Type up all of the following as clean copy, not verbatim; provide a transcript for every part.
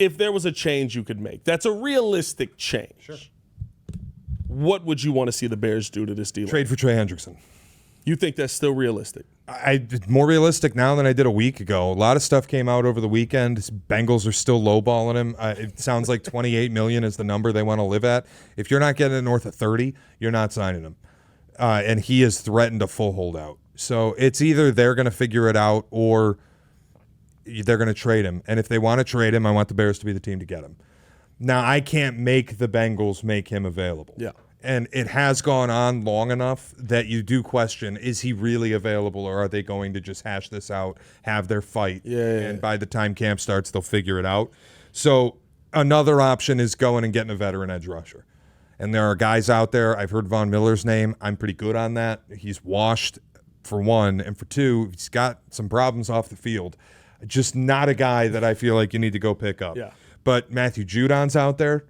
if there was a change you could make, that's a realistic change. Sure. What would you want to see the Bears do to this deal? Trade for Trey Hendrickson. You think that's still realistic? More realistic now than I did a week ago. A lot of stuff came out over the weekend. Bengals are still lowballing him. It sounds like $28 million is the number they want to live at. If you're not getting it north of 30, you're not signing him. And he has threatened a full holdout. So it's either they're going to figure it out or they're going to trade him. And if they want to trade him, I want the Bears to be the team to get him. Now, I can't make the Bengals make him available. Yeah. And it has gone on long enough that you do question, is he really available, or are they going to just hash this out, have their fight, and by the time camp starts, they'll figure it out. So another option is going and getting a veteran edge rusher. And there are guys out there. I've heard Von Miller's name. I'm pretty good on that. He's washed, for one, and for two, he's got some problems off the field. Just not a guy that I feel like you need to go pick up. Yeah. But Matthew Judon's out there.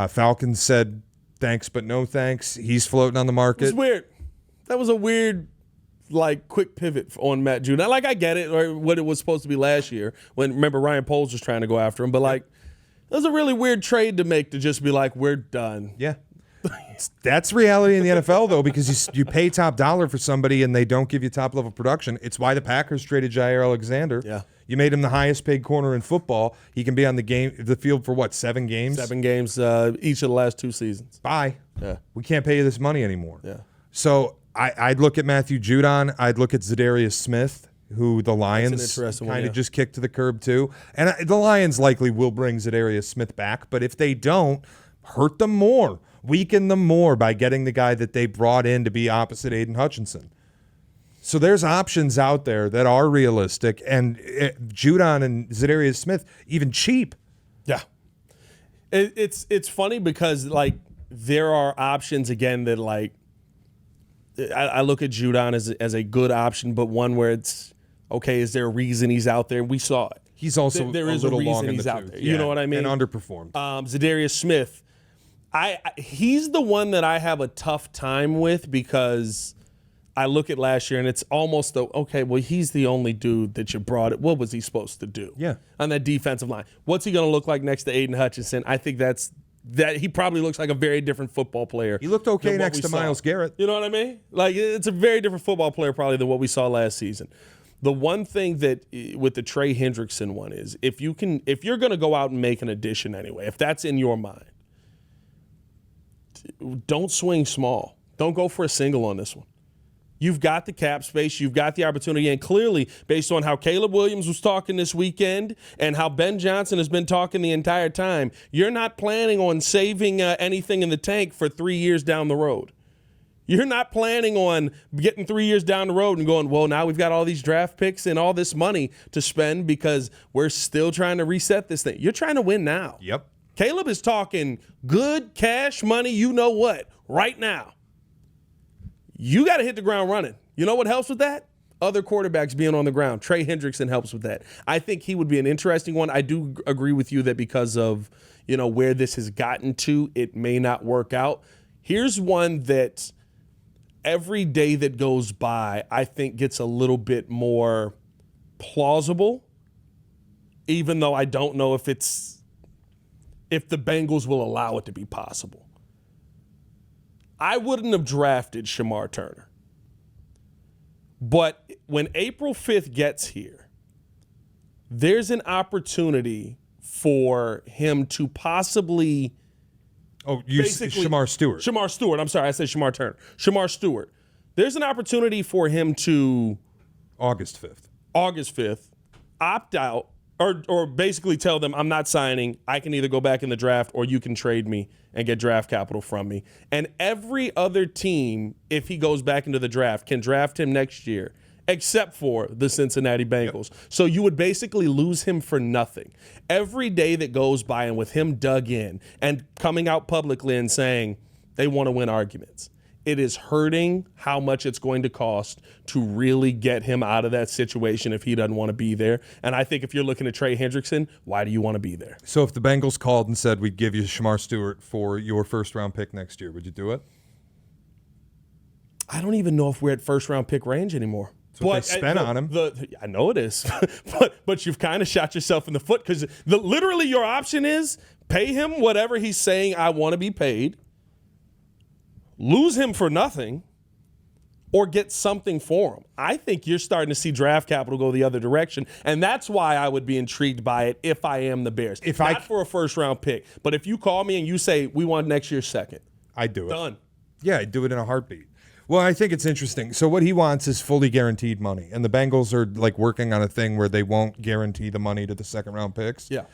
Falcons said thanks, but no thanks. He's floating on the market. It's weird. That was a weird, quick pivot on Matt Judon. I get it, or what it was supposed to be last year. When remember Ryan Poles was trying to go after him, but it was a really weird trade to make to just be like, we're done. Yeah. That's reality in the NFL, though, because you pay top dollar for somebody and they don't give you top-level production. It's why the Packers traded Jair Alexander. Yeah. You made him the highest-paid corner in football. He can be on the field for, 7 games? 7 games each of the last 2 seasons. Bye. Yeah. We can't pay you this money anymore. Yeah. So I'd look at Matthew Judon. I'd look at Zadarius Smith, who the Lions kind of just kicked to the curb, too. And the Lions likely will bring Zadarius Smith back, but if they don't, hurt them more. Weaken them more by getting the guy that they brought in to be opposite Aiden Hutchinson. So there's options out there that are realistic, and Judon and Zadarius Smith, even cheap. Yeah. It's funny because, there are options, again, that, I look at Judon as a good option, but one where it's, okay, is there a reason he's out there? We saw it. He's also there is a little reason long in he's the out tooth. there. You know what I mean? And underperformed. Zadarius Smith, he's the one that I have a tough time with because I look at last year and it's almost he's the only dude that you brought it. What was he supposed to do? Yeah. On that defensive line. What's he going to look like next to Aiden Hutchinson? I think that he probably looks like a very different football player. He looked okay next to Myles Garrett. You know what I mean? It's a very different football player probably than what we saw last season. The one thing that with the Trey Hendrickson one is if you're going to go out and make an addition anyway, if that's in your mind, don't swing small. Don't go for a single on this one. You've got the cap space. You've got the opportunity. And clearly, based on how Caleb Williams was talking this weekend and how Ben Johnson has been talking the entire time, you're not planning on saving anything in the tank for 3 years down the road. You're not planning on getting 3 years down the road and going, well, now we've got all these draft picks and all this money to spend because we're still trying to reset this thing. You're trying to win now. Yep. Caleb is talking good cash money, you know what, right now. You got to hit the ground running. You know what helps with that? Other quarterbacks being on the ground. Trey Hendrickson helps with that. I think he would be an interesting one. I do agree with you that because of, where this has gotten to, it may not work out. Here's one that every day that goes by, I think gets a little bit more plausible, even though I don't know if the Bengals will allow it to be possible. I wouldn't have drafted Shamar Turner. But when April 5th gets here, there's an opportunity for him to possibly Shamar Stewart. Shamar Stewart. I'm sorry, I said Shamar Turner. Shamar Stewart. There's an opportunity for him to August 5th, opt out or basically tell them I'm not signing. I can either go back in the draft or you can trade me and get draft capital from me. And every other team, if he goes back into the draft, can draft him next year, except for the Cincinnati Bengals. Yep. So you would basically lose him for nothing. Every day that goes by and with him dug in and coming out publicly and saying they want to win arguments, it is hurting how much it's going to cost to really get him out of that situation if he doesn't want to be there. And I think if you're looking at Trey Hendrickson, why do you want to be there? So if the Bengals called and said we'd give you Shamar Stewart for your first-round pick next year, would you do it? I don't even know if we're at first-round pick range anymore. That's what they spent on him. I know it is, but you've kind of shot yourself in the foot because literally your option is pay him whatever he's saying I want to be paid, lose him for nothing, or get something for him. I think you're starting to see draft capital go the other direction, and that's why I would be intrigued by it if I am the Bears. Not for a first-round pick, but if you call me and you say, we want next year's second. I'd do it. Done. Yeah, I'd do it in a heartbeat. Well, I think it's interesting. So what he wants is fully guaranteed money, and the Bengals are like working on a thing where they won't guarantee the money to the second-round picks. Yeah.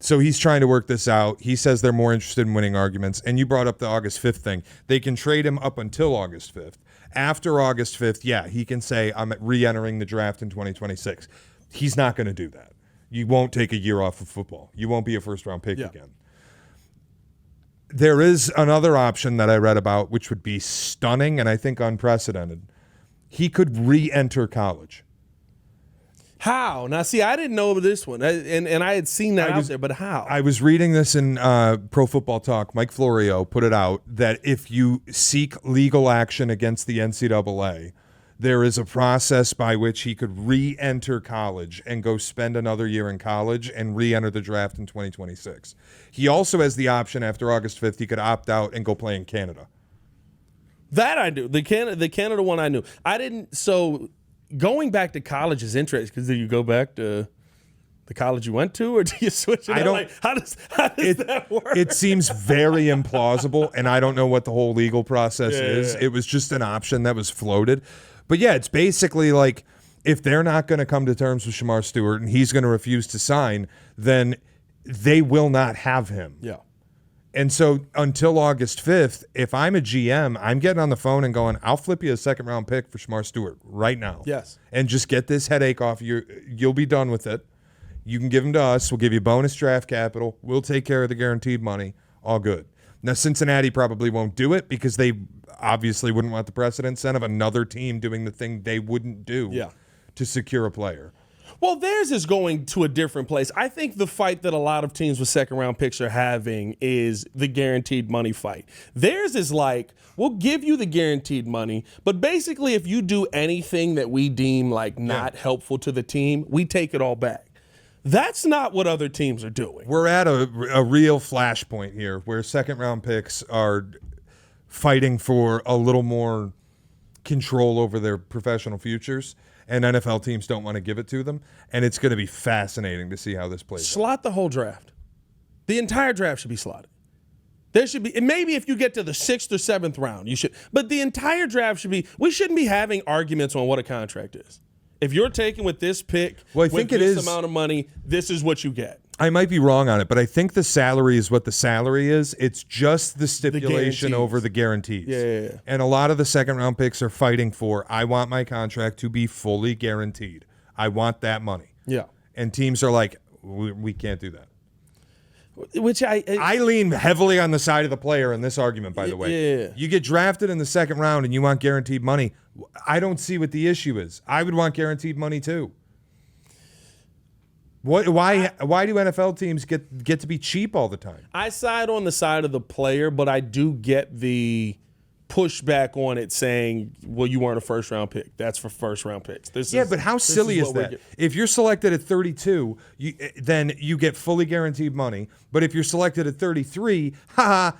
So he's trying to work this out. He says they're more interested in winning arguments, and you brought up the August 5th thing. They can trade him up until August 5th. After August 5th, yeah, he can say, I'm re-entering the draft in 2026. He's not going to do that. You won't take a year off of football. You won't be a first-round pick again. There is another option that I read about, which would be stunning and I think unprecedented. He could re-enter college. How? Now, see, I didn't know this one, and I had seen that out there, but how? I was reading this in Pro Football Talk. Mike Florio put it out that if you seek legal action against the NCAA, there is a process by which he could re-enter college and go spend another year in college and re-enter the draft in 2026. He also has the option after August 5th, he could opt out and go play in Canada. That I do. The Canada one I knew. I didn't. So going back to college is interesting because do you go back to the college you went to, or do you switch it? I don't. Like, how does that work? It seems very implausible, and I don't know what the whole legal process is. Yeah. It was just an option that was floated. But yeah, it's basically like if they're not going to come to terms with Shamar Stewart and he's going to refuse to sign, then they will not have him. Yeah. And so until August 5th, if I'm a GM, I'm getting on the phone and going, I'll flip you a second-round pick for Shamar Stewart right now. Yes. And just get this headache off you. You'll be done with it. You can give him to us. We'll give you bonus draft capital. We'll take care of the guaranteed money. All good. Now, Cincinnati probably won't do it because they obviously wouldn't want the precedent set of another team doing the thing they wouldn't do to secure a player. Well, theirs is going to a different place. I think the fight that a lot of teams with second-round picks are having is the guaranteed money fight. Theirs is like, we'll give you the guaranteed money, but basically if you do anything that we deem like not helpful to the team, we take it all back. That's not what other teams are doing. We're at a real flashpoint here where second-round picks are fighting for a little more control over their professional futures, and NFL teams don't want to give it to them. And it's going to be fascinating to see how this plays out. Slot the whole draft. The entire draft should be slotted. There should be, and maybe if you get to the 6th or 7th round, you should. But the entire draft should be, we shouldn't be having arguments on what a contract is. If you're taking with this pick, with this amount of money, this is what you get. I might be wrong on it, but I think the salary is what the salary is. It's just the stipulation over the guarantees. Yeah. And a lot of the second-round picks are fighting for, I want my contract to be fully guaranteed. I want that money. Yeah. And teams are like, we can't do that. Which I lean heavily on the side of the player in this argument, by the way. Yeah. You get drafted in the second round and you want guaranteed money. I don't see what the issue is. I would want guaranteed money too. Why do NFL teams get to be cheap all the time? I side on the side of the player, but I do get the pushback on it saying, well, you weren't a first-round pick. That's for first-round picks. But how silly is that? If you're selected at 32, then you get fully guaranteed money. But if you're selected at 33, well,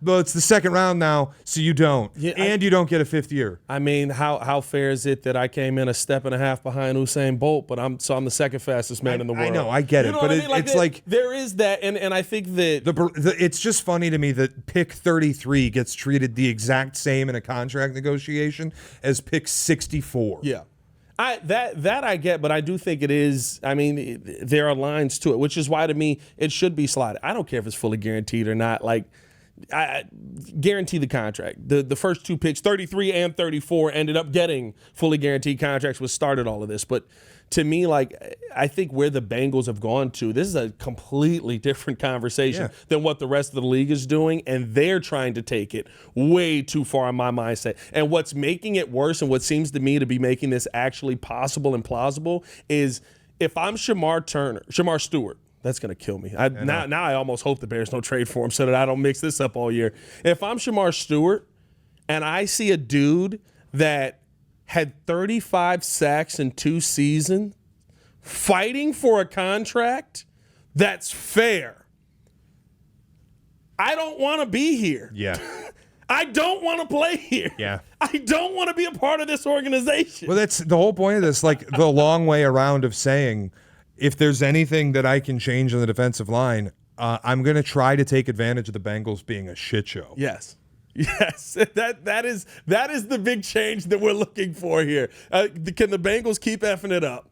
it's the second round now, so you don't. And you don't get a fifth year. I mean, how fair is it that I came in a step and a half behind Usain Bolt, but I'm the second fastest man in the world? I know, I get it. But it's like there is that, and I think that it's just funny to me that pick 33 gets treated the exact same in a contract negotiation as pick 64. Yeah. That I get, but I do think it is. I mean, there are lines to it, which is why to me it should be slotted. I don't care if it's fully guaranteed or not. Like, I guarantee the contract. The first two picks, 33 and 34, ended up getting fully guaranteed contracts, which started all of this. But to me, like, I think where the Bengals have gone to, this is a completely different conversation than what the rest of the league is doing, and they're trying to take it way too far in my mindset. And what's making it worse, and what seems to me to be making this actually possible and plausible, is if I'm Shamar Stewart, that's going to kill me. Now I almost hope the Bears don't trade for him so that I don't mix this up all year. If I'm Shamar Stewart and I see a dude that had 35 sacks in 2 seasons, fighting for a contract that's fair. I don't want to be here. Yeah. I don't want to play here. Yeah. I don't want to be a part of this organization. Well, that's the whole point of this, like the long way around of saying, if there's anything that I can change in the defensive line, I'm going to try to take advantage of the Bengals being a shit show. Yes. Yes, that is the big change that we're looking for here. Can the Bengals keep effing it up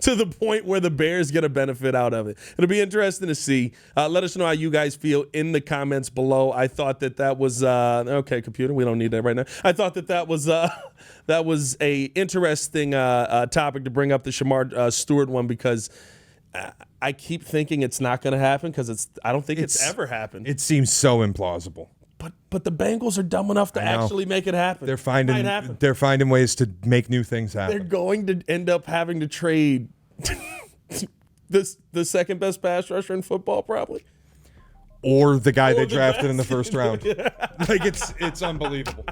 to the point where the Bears get a benefit out of it? It'll be interesting to see. Let us know how you guys feel in the comments below. I thought that was okay. Computer, we don't need that right now. I thought that was a interesting topic to bring up, the Shamar Stewart one, because I keep thinking it's not going to happen because I don't think it's ever happened. It seems so implausible. But the Bengals are dumb enough to actually make it happen. They're finding ways to make new things happen. They're going to end up having to trade the second best pass rusher in football, probably. Or the guy they drafted in the first round. Like, it's unbelievable.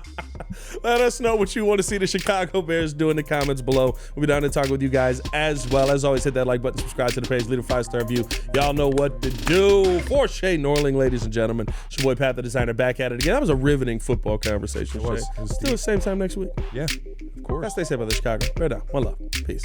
Let us know what you want to see the Chicago Bears do in the comments below. We'll be down to talk with you guys as well. As always, hit that like button, subscribe to the page, leave a 5-star review. Y'all know what to do. For Shea Norling, ladies and gentlemen, it's your boy Pat the Designer back at it again. That was a riveting football conversation. It was. Let's do it same time next week. Yeah, of course. Stay safe out there, Chicago. Bear down. One love. Peace.